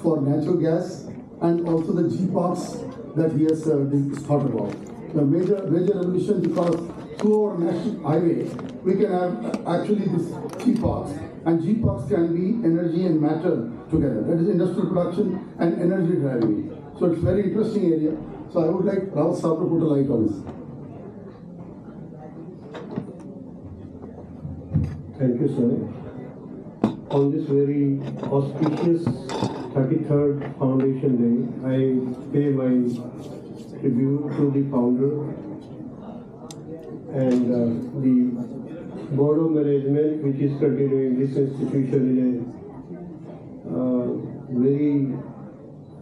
for natural gas and also the GPOX that he has thought about. The major revolution, because through our national highway, we can have actually this GPOX, and GPOX can be energy and matter together. That is industrial production and energy driving. So it's a very interesting area. So I would like Rao Saab to put a light on this. Thank you, sir. On this very auspicious 33rd Foundation Day, I pay my tribute to the founder and the Board of Management, which is continuing this institution in a very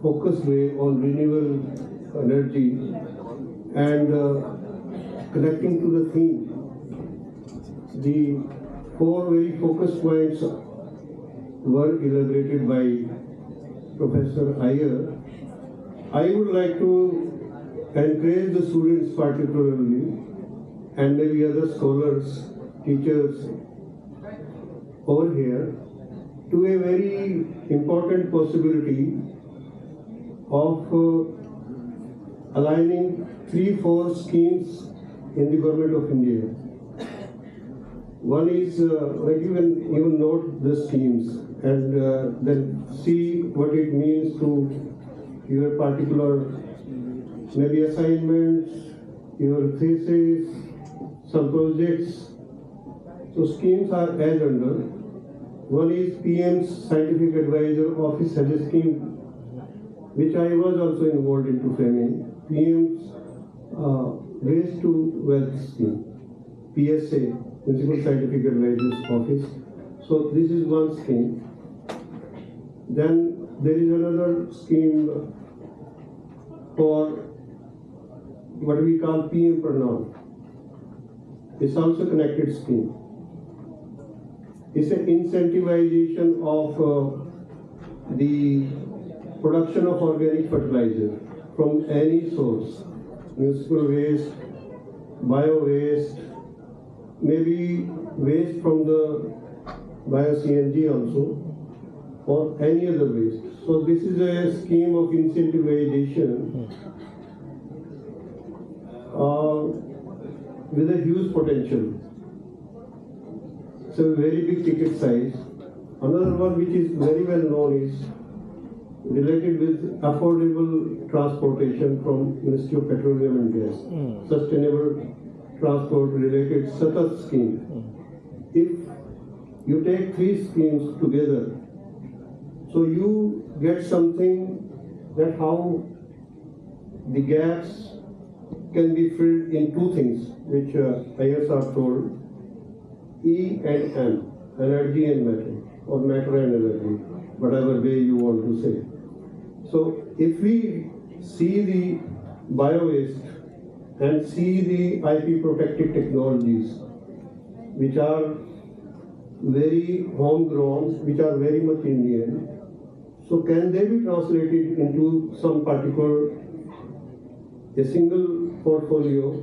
focused way on renewable energy and connecting to the theme. The 4 very focused points were elaborated by Professor Iyer. I would like to encourage the students particularly, and maybe other scholars, teachers over here, to a very important possibility of aligning 3-4 schemes in the Government of India. One is, like you can even note the schemes and then see what it means to your particular maybe assignments, your thesis, some projects. So schemes are as under. One is PM's Scientific Advisor Office has a scheme which I was also involved into framing. PM's Waste to Wealth scheme, PSA, Principal Scientific Advisor's Office. So this is one scheme. Then there is another scheme for what we call PM Pranam. It's also a connected scheme. It's an incentivization of the production of organic fertilizer from any source, municipal waste, bio-waste, maybe waste from the bio-CNG also, or any other waste. So this is a scheme of incentivization with a huge potential. It's a very big ticket size. Another one which is very well known is related with affordable transportation from Ministry of Petroleum and Gas, Sustainable Transport related SATAT scheme. If you take 3 schemes together, so you get something that how the gaps can be filled in 2 things, which Iyer Saab told, E and M, energy and matter, or matter and energy, whatever way you want to say. So if we see the bio-waste and see the IP protected technologies, which are very homegrown, which are very much Indian, so can they be translated into some particular, a single portfolio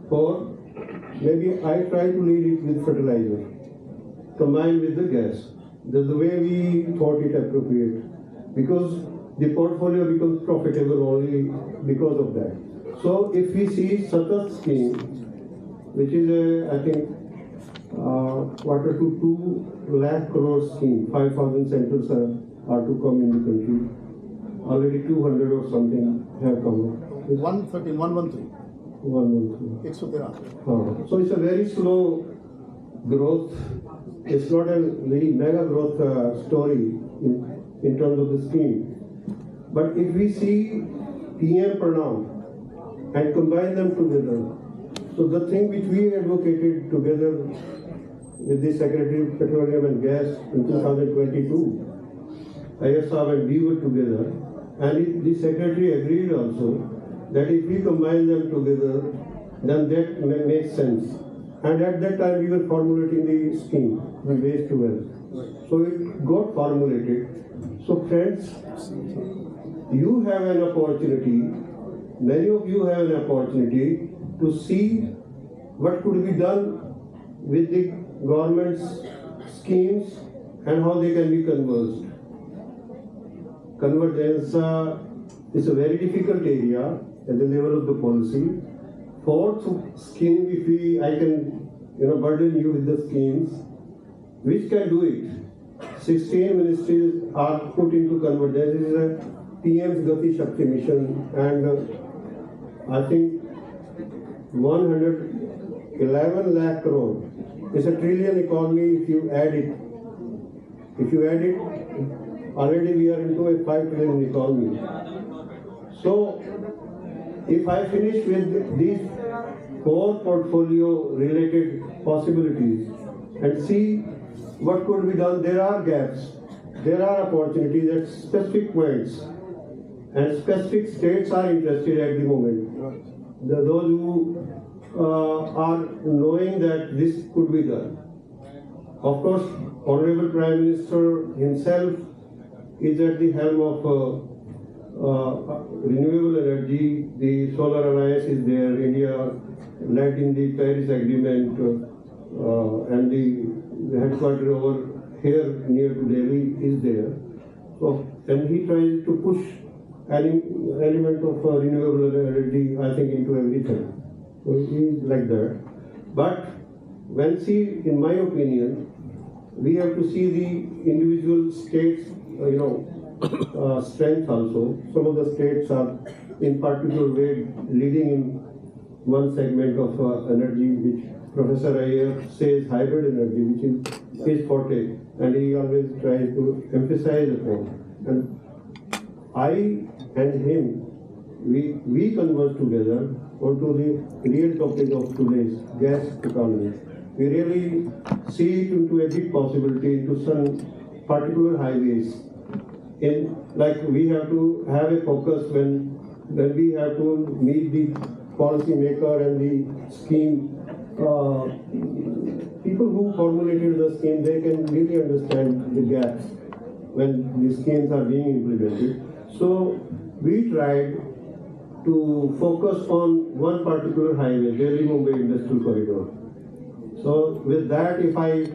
for, maybe I try to lead it with fertilizer, combined with the gas. That's the way we thought it appropriate, because the portfolio becomes profitable only because of that. So if we see SATAT scheme, which is a, I think, quarter to 2 lakh crore scheme, 5,000 centers are to come in the country. Already 200 or something have come. 113, 113. 113. So it's a very slow growth. It's not a very mega growth story in terms of the scheme. But if we see PM Pranam and combine them together, so the thing which we advocated together with the Secretary of Petroleum and Gas in 2022, Iyer Saab and we were together, and the Secretary agreed also that if we combine them together, then that makes sense. And at that time we were formulating the scheme, the waste to wealth. So it got formulated. So friends, you have an opportunity, many of you have an opportunity to see what could be done with the government's schemes and how they can be convergence is a very difficult area at the level of the policy. Fourth scheme, I can burden you with the schemes, which can do it. 16 ministries are put into convergence. This is a PM's Gati Shakti mission, and I think 111 lakh crore is a trillion economy if you add it. Already we are into a 5 trillion economy. So, if I finish with these 4 portfolio related possibilities and see what could be done, there are gaps, there are opportunities at specific points, and specific states are interested at the moment. Those who are knowing that this could be done. Of course, Honorable Prime Minister himself is at the helm of renewable energy. The Solar Alliance is there. India led in the Paris Agreement, and the headquarters over here near to Delhi is there. So, and he tries to push any element of renewable energy, I think, into everything. So he is like that. But when in my opinion, we have to see the individual states, strength also. Some of the states are in particular way leading in one segment of energy, which Professor Iyer says hybrid energy, which is his forte, and he always tries to emphasize upon. And I and him, we converse together onto the real topic of today's gas economy. We really see it into a big possibility into some particular highways. Like we have to have a focus when we have to meet the policy maker and the scheme. People who formulated the scheme, they can really understand the gaps when the schemes are being implemented. So we tried to focus on one particular highway, Delhi-Mumbai Industrial Corridor. So with that, if I